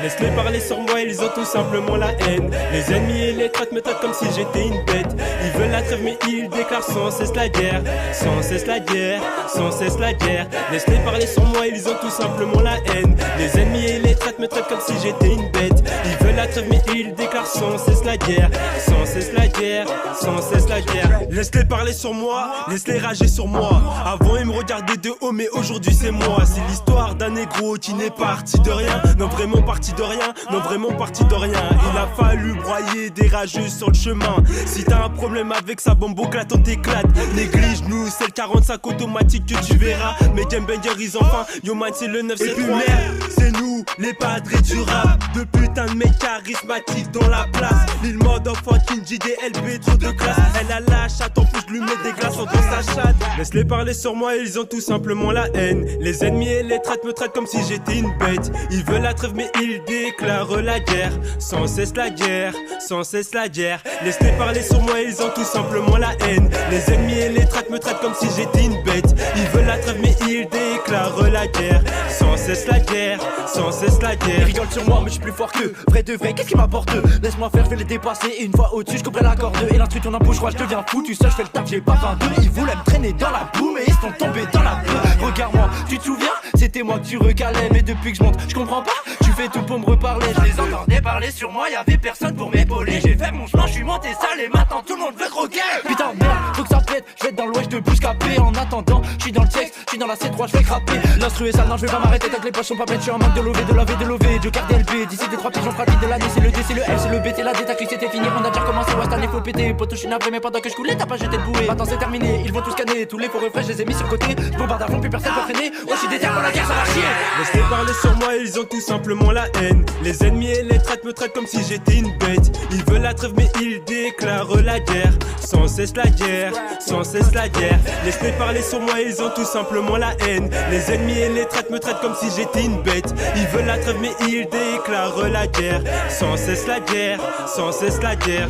Laisse-les parler sur moi, ils ont tout simplement la haine. Les ennemis et les traites me traitent comme si j'étais une bête. Ils veulent la trêve mais ils déclarent sans cesse la guerre. Sans cesse la guerre, sans cesse la guerre. Laisse-les parler sur moi, ils ont tout simplement la haine. Les ennemis et les traites me traitent comme si j'étais une bête. Ils veulent la trêve mais ils déclarent sans cesse la guerre. Sans cesse la guerre, sans cesse la guerre. Laisse-les parler sur moi, laisse-les rager sur moi. Avant ils me regardaient de haut mais aujourd'hui c'est moi. C'est l'histoire d'un négro qui n'est parti de rien. Non vraiment parti de rien, non vraiment parti de rien. Il a fallu broyer des rageux sur le chemin. Si t'as un problème avec sa bombe clate, on t'éclate. Néglige-nous, c'est le 45 automatique que tu verras. Mes gamebangers ils enfin, yo man c'est le 973. Et puis merde, c'est nous, les padres du rap. De putain de mecs charismatiques dans la place. Lil mode fucking JDLB, trop de classe. Elle a la chatte, en plus je lui mets des glaçons dans sa chatte. Laisse-les parler sur moi, ils ont tout simplement la haine. Les ennemis et les traites me traitent comme si j'étais une bête. Ils veulent la trêve mais ils déclarent la guerre. Sans cesse la guerre, sans cesse la guerre. Laisse-les parler sur moi, ils ont tout simplement la haine. Les ennemis et les traites me traitent comme si j'étais une bête. Ils veulent la trêve mais ils déclarent la guerre. Sans cesse la guerre, sans cesse la guerre. Ils rigolent sur moi mais je suis plus fort qu'eux. Vrai de vrai, qu'est-ce qui m'apporte? Laisse-moi faire, je vais les dépasser. Et une fois au-dessus, je couperai la corde. Et l'instru tourne en bouche, je deviens fou. Tu sais, je fais le taf, j'ai pas 22. Ils voulaient me traîner dans la boue mais ils sont tombés dans la boue. Regarde-moi, tu te souviens? C'était moi que tu recalais. Mais depuis que je monte, je comprends pas. Tu fais tout pour me reparler. Je les entendais parler sur moi, y'avait personne pour m'épauler. J'ai fait mon chemin, je suis monté sale et maintenant tout le monde veut croquer. Putain merde, faut que ça pète. Je vais être dans l'ouest de bouche capée. En attendant, je suis dans le texte, je suis dans la C3, je vais craper. L'instru est sale, non je vais pas m'arrêter. Tant que les poches sont pas pleines, je suis en manque de l'OV, de l'AV, de l'OV. Joker DLP, d'ici des 3 pigeons pratiques de l'année. C'est le D, c'est le L, c'est le B, c'est la D. Ta clique c'était fini, on a déjà recommencé. Ouais, cette année faut péter. Poto, je suis navré, mais pendant que je coulais, t'as pas jeté le bouet. Maintenant c'est terminé, ils vont tous scanner. Tous les faux refrains, je les ai mis sur le côté. Je bombarde à fond, plus personne peut freiner. Ouais, je suis déter pour la guerre, ça va chier. Laisse-les parler sur moi, ils ont tout simplement la haine. Les ennemis et les traites me traitent comme si j'étais une bête. Ils veulent la trêve mais ils déclarent la guerre. Sans cesse la guerre, sans cesse la guerre. Laisse-les parler sur moi, ils ont tout simplement la haine. Les ennemis et les traites me traitent comme si j'étais une bête. Ils veulent la trêve mais ils déclarent la guerre. Sans cesse la guerre, sans cesse la guerre.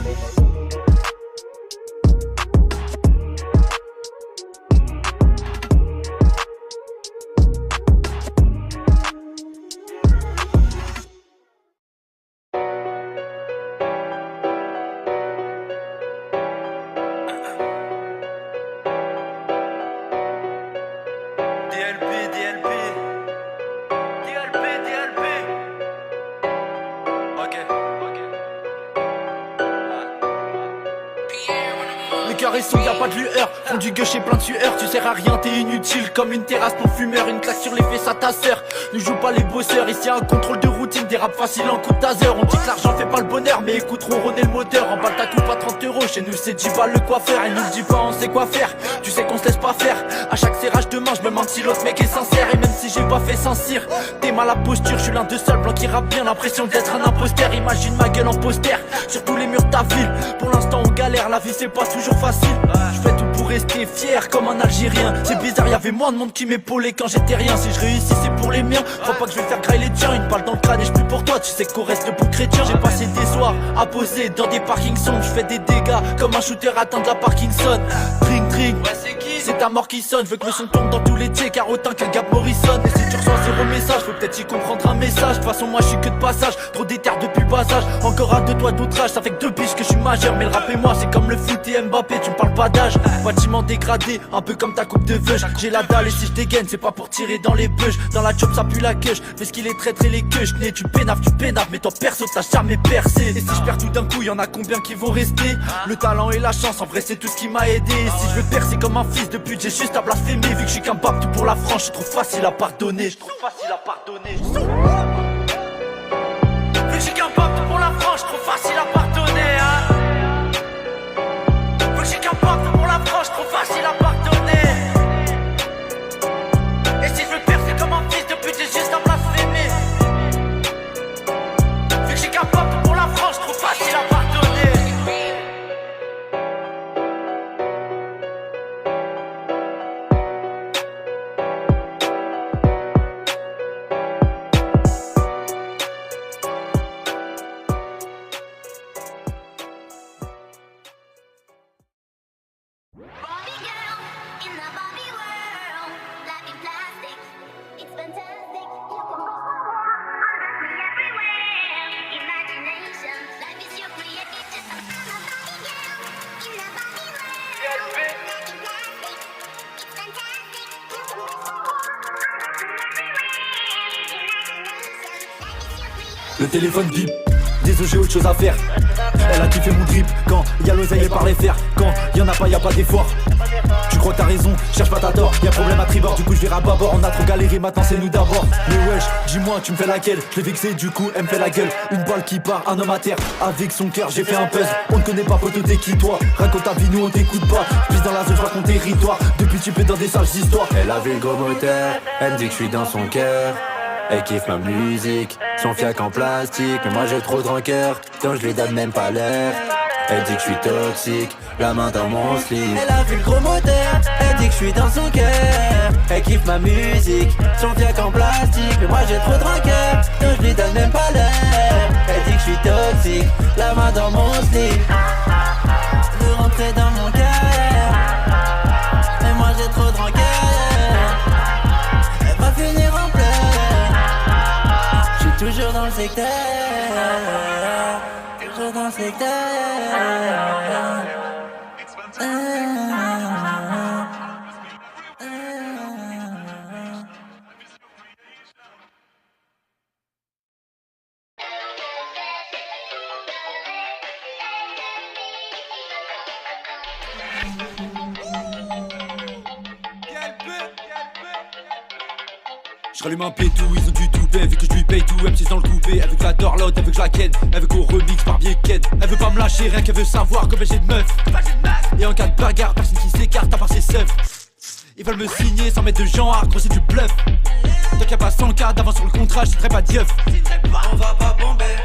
Y'a pas de lueur, font du gueucher plein de sueur. Tu sers à rien, t'es inutile comme une terrasse non fumeur. Une claque sur les fesses à ta sœur. Ne joue pas les bosseurs, ici un contrôle de routine. Des raps faciles en coup de taser. On dit que l'argent fait pas le bonheur, mais écouteront rôder le moteur. En balle ta coupe à 30 euros, chez nous c'est 10 balles le coiffeur. Elle nous le dit pas, on sait quoi faire. Tu sais qu'on se laisse pas faire. À chaque serrage de main, je me demande si l'autre mec est sincère. Et même si j'ai pas fait sans cire, t'es mal à posture. Je suis l'un de seuls blancs qui rappe bien, l'impression d'être un imposteur. Imagine ma gueule en poster sur tous les murs de ta ville. Pour l'instant on galère, la vie c'est pas toujours facile. Je fais tout pour rester fier comme un Algérien. C'est bizarre, y'avait moins de monde qui m'épaulait quand j'étais rien. Si je réussis c'est pour les miens. Crois pas que je vais faire grailler les tiens. Une balle dans le crâne et je plus pour toi. Tu sais qu'on reste pour chrétien. J'ai passé des soirs à poser dans des parkings sombres. Je fais des dégâts comme un shooter atteint de la Parkinson. Drink drink, ouais, c'est qui? C'est ta mort qui sonne. Je veux que le son tombe dans tous les tiers car autant qu'un Gab Morrison. Et si tu reçois zéro message, faut peut-être y comprendre un message. De toute façon moi je suis que de passage. Trop déter depuis le bas âge. Encore à 2 doigts d'outrage. Ça fait que 2 biches que je suis majeur. Mais le rap et moi c'est comme le foot et Mbappé. Tu me parles pas d'âge. Bâtiment dégradé, un peu comme ta coupe de veuge. J'ai la dalle et si je dégaine c'est pas pour tirer dans les beuges. Dans la job ça pue la queue. Fais ce qu'il est traître et les queues. J'n'ai tu pénaves, mais ton perso t'as jamais percé. Et si je perds tout d'un coup, y'en a combien qui vont rester? Le talent et la chance, en vrai c'est tout ce qui m'a aidé. Et si je veux percer comme un fils de pute, j'ai juste à blasphémer. Vu que je suis qu'un bap tout pour la France, je trouve facile à pardonner. Vu que je suis qu'un bap tout pour la France, je trouve facile à pardonner, hein. Vu que je suis qu'un bap tout pour la France, je trouve facile à pardonner. Et si je veux percer comme un fils de pute, j'ai juste à blasphémer. Vu que je suis qu'un bap tout pour la France, je trouve facile à pardonner. Le téléphone bip, désolé j'ai autre chose à faire. Elle a kiffé mon drip quand y'a l'oseille et par les fers. Quand y'en a pas, y'a pas d'effort. Tu crois que t'as raison, cherche pas ta tort. Y'a problème à tribord, du coup je vais à bâbord. On a trop galéré, maintenant c'est nous d'abord. Mais wesh, dis-moi, tu me fais laquelle? Je l'ai vexé, du coup elle me fait la gueule. Une balle qui part, un homme à terre. Avec son cœur, j'ai fait un buzz. On ne connaît pas, poteau, t'es qui toi? Raconte ta vie, nous on t'écoute pas. Pisse dans la zone, je raconte ton territoire. Depuis tu peux dans des sales histoires. Elle a vu le gros moteur, elle me dit que je suis dans son cœur. Elle kiffe ma musique, son fiac en plastique. Mais moi j'ai trop de rancœur, donc je lui donne même pas l'air. Elle dit que je suis toxique, la main dans mon slip. Elle a vu le gros moteur, elle dit que je suis dans son cœur. Elle kiffe ma musique, son fiac en plastique. Mais moi j'ai trop de rancœur, donc je lui donne même pas l'air. Elle dit que je suis toxique, la main dans mon slip. Veut rentrer dans mon cœur, mais moi j'ai trop de rancœur. Elle va finir en pleurs. Je suis toujours dans le secteur, toujours dans le secteur. Je rallume un pétou, ils ont du toupet. Vu que je lui paye tout, M6 dans le coupé. Elle veut que la dorlote, elle veut que je la ken. Elle veut qu'on remix par biais ken. Elle veut pas me lâcher, rien qu'elle veut savoir combien j'ai de meufs. Et en cas de bagarre, personne qui s'écarte à part ses seufs. Ils veulent me signer sans mettre de genre, gros c'est du bluff. Tant qu'il y a pas 100 cas d'avance sur le contrat, je citerai pas d'ieuf. On va pas bomber,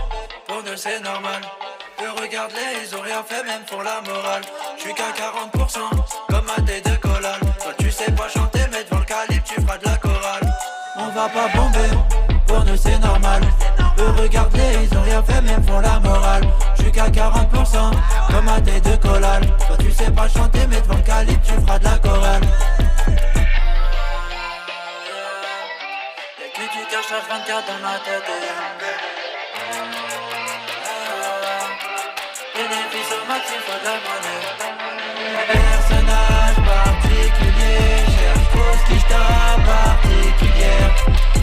pour nous c'est normal. Eux regarde-les, ils ont rien fait même pour la morale. J'suis qu'à 40%, comme à tes de collal. Toi tu sais pas chanter, mais devant le calibre tu feras de la chorale. On va pas bomber, pour nous c'est normal. Eux regarde-les, ils ont rien fait même pour la morale. J'suis qu'à 40%, comme à tes de collal. Toi tu sais pas chanter, mais devant le calibre tu feras de la chorale. Y'a que du cash H24 dans ma tête. Bénéfice au maximum, faut de la monnaie. Personnage particulier, cherche trop ce qui j't'a particulière.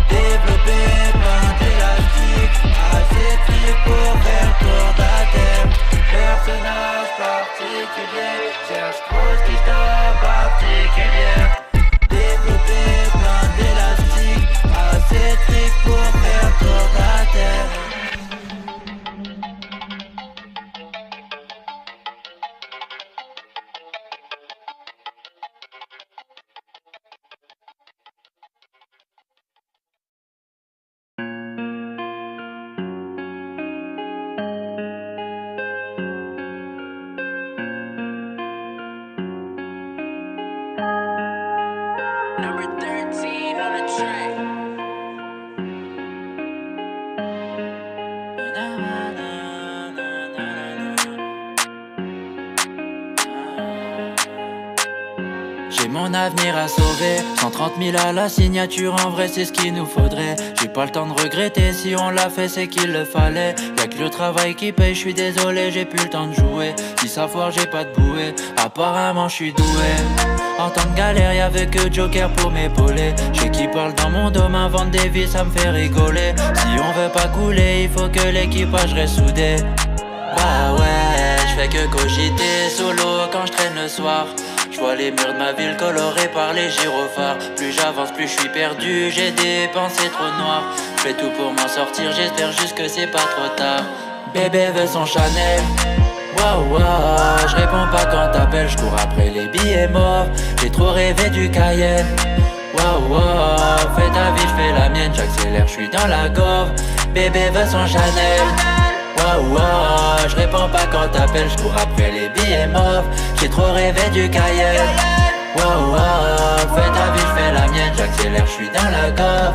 Développé plein d'élastique, assez de fil pour faire tour de la terre. Personnage particulier, cherche trop ce qui j't'a particulière. Développé plein d'élastique, assez de fil pour faire tour de la terre. Number 13 on the track. J'ai mon avenir à sauver, 130 000 à la signature, en vrai c'est ce qu'il nous faudrait. J'ai pas le temps de regretter, si on l'a fait c'est qu'il le fallait. Y'a que le travail qui paye, je suis désolé, j'ai plus le temps de jouer. Si ça foire j'ai pas de bouée, apparemment je suis doué. En temps de galère y'avait que Joker pour m'épauler. J'sais qui parle dans mon dos, m'invente des vies, ça me fait rigoler. Si on veut pas couler, il faut que l'équipage reste soudé. Bah ouais, j'fais que cogiter solo quand j'traîne le soir. J'vois les murs de ma ville colorés par les gyrophares. Plus j'avance, plus j'suis perdu, j'ai des pensées trop noires. J'fais tout pour m'en sortir, j'espère juste que c'est pas trop tard. Bébé veut son Chanel. Wow, wow, je réponds pas quand t'appelles, je cours après les billets mauves. J'ai trop rêvé du Cayenne. Wow, wow, fais ta vie, je fais la mienne, j'accélère, je suis dans la gauve. Bébé veut son Chanel. Wow, wow, je réponds pas quand t'appelles, je cours après les billets mauves. J'ai trop rêvé du Cayenne. Wow, wow, fais ta vie, je fais la mienne, j'accélère, je suis dans la gauve.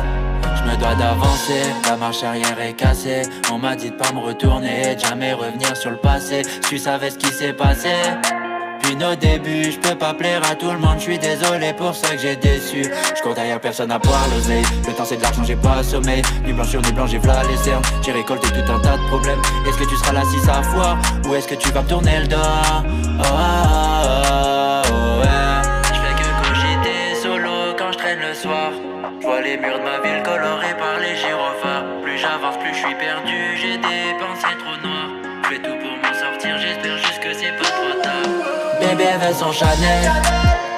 Je me dois d'avancer, la marche arrière est cassée. On m'a dit de pas me retourner, de jamais revenir sur le passé. Si tu savais ce qui s'est passé depuis nos débuts, je peux pas plaire à tout le monde, je suis désolé pour ça que j'ai déçu. Je cours derrière personne à boire l'oseille. Le temps c'est de l'argent, j'ai pas sommeil. Nuit blanche sur nuit blanche, j'ai v'là les cernes. J'ai récolté tout un tas de problèmes. Est-ce que tu seras là si ça foire, ou est-ce que tu vas me tourner le dos? Oh, oh, oh, ouais. Je fais que cogiter solo quand je traîne le soir. Je vois les murs de ma ville colorés par les gyrophares. Plus j'avance, j'avance, plus je suis perdu. J'ai des pensées trop noires. Je fais tout pour m'en sortir, j'espère juste que c'est pas trop tard. Bébé veut son Chanel.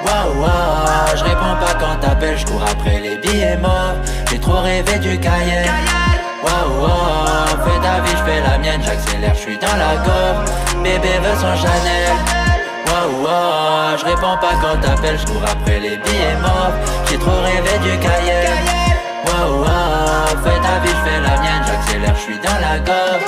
Wow, wow, je réponds pas quand t'appelles, je cours après les billets mauves. J'ai trop rêvé du Cayenne. Wow, wow, fais ta vie, je fais la mienne, j'accélère, je suis dans la gomme. Bébé veut son Chanel. Wow, wow, je réponds pas quand t'appelles, je cours après les billets mauves. J'ai trop rêvé du Cayenne. Wow, wow, fais ta vie, je fais la mienne, j'accélère, je suis dans la gomme.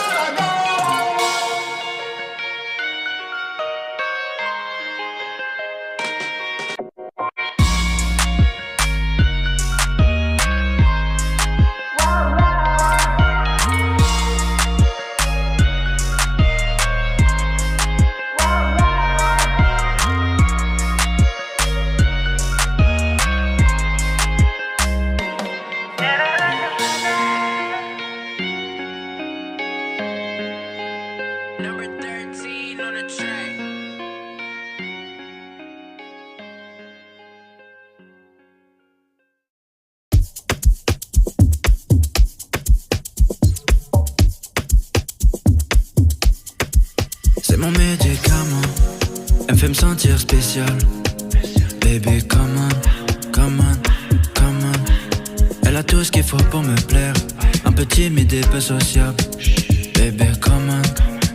C'est mon médicament, elle me fait me sentir spécial. Baby, come on, come on, come on. Elle a tout ce qu'il faut pour me plaire, un peu timide et peu sociable. Baby, come on,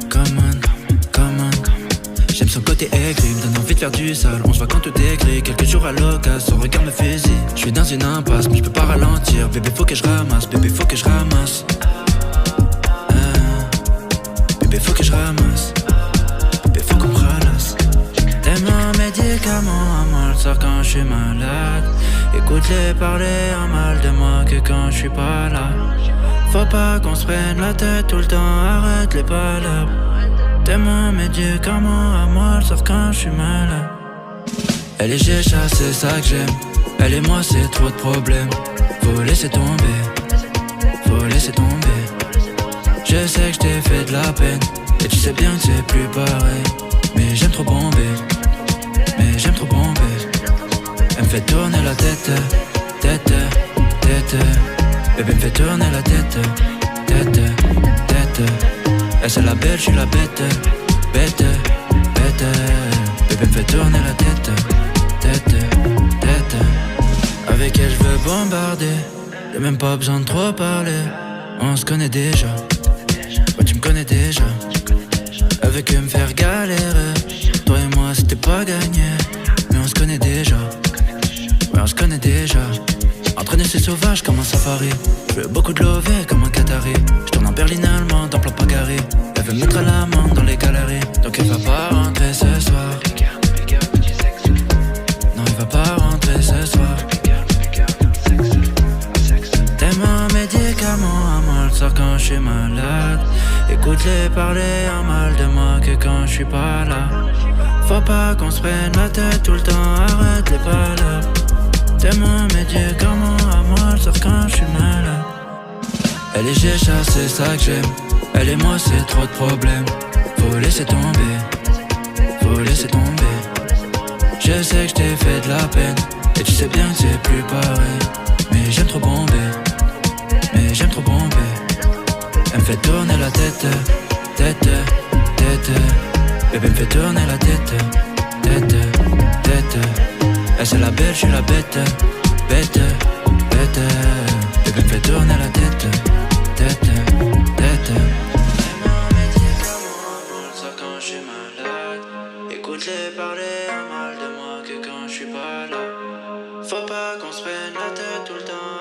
come on, come on. J'aime son côté aigri, me donne envie de faire du sale. On se voit quand tout est gris, quelques jours à l'occasion, son regard me fusille. Je suis dans une impasse, mais je peux pas ralentir. Bébé, faut que je ramasse, bébé, faut que je ramasse. Bébé, faut que je ramasse. Faut qu'on me ralasse. T'aimes un médicament, un mal sort quand je suis malade. Écoute-les parler un mal de moi que quand je suis pas là. Faut pas qu'on se prenne la tête tout le temps, arrête les palabres. T'aimes un médicament, un mal sort quand je suis malade. Elle est Gécha, c'est ça que j'aime. Elle et moi c'est trop de problèmes. Faut laisser tomber, faut laisser tomber. Je sais que je t'ai fait de la peine. Et tu sais bien que c'est plus pareil. Mais j'aime trop bomber, mais j'aime trop bomber. Elle me fait tourner la tête, tête, tête. Bébé me fait tourner la tête, tête, tête. Elle c'est la belle, je suis la bête, bête, bête. Bébé me fait tourner la tête, tête, tête. Avec elle je veux bombarder, y'a même pas besoin de trop parler. On se connaît déjà, ouais tu me connais déjà. Avec eux me faire galérer. Toi et moi c'était pas gagné. Mais on se connaît déjà. Ouais on se connaît déjà. Entraîner c'est sauvage comme un safari. Je veux beaucoup de lové comme un Qatari. Je tourne en berline allemande en plein Paris. Elle veut me mettre à l'amende dans les galeries. Donc elle va pas rentrer ce soir. Non elle va pas rentrer ce soir. T'aimes un médicament, un mal sort quand je suis malade. Écoute-les parler un mal de moi que quand je suis pas là. Faut pas qu'on se prenne la tête tout le temps, arrête les palabres. T'aimes un médicament, à moi elle sort quand je suis malade. Elle est Gécha, c'est ça que j'aime. Elle et moi c'est trop de problèmes. Faut laisser tomber, faut laisser tomber. Je sais que je t'ai fait de la peine. Et tu sais bien que c'est plus pareil. Mais j'aime trop bomber, mais j'aime trop bomber. Elle me fait tourner la tête, tête, tête. Bébé me fait tourner la tête, tête, tête. Elle c'est la belle, je suis la bête, bête, bête. Bébé me fait tourner la tête, tête, tête. Ça quand je suis malade. Écoute-les parler un mal de moi que quand je suis pas là. Faut pas qu'on se prenne la tête tout le temps.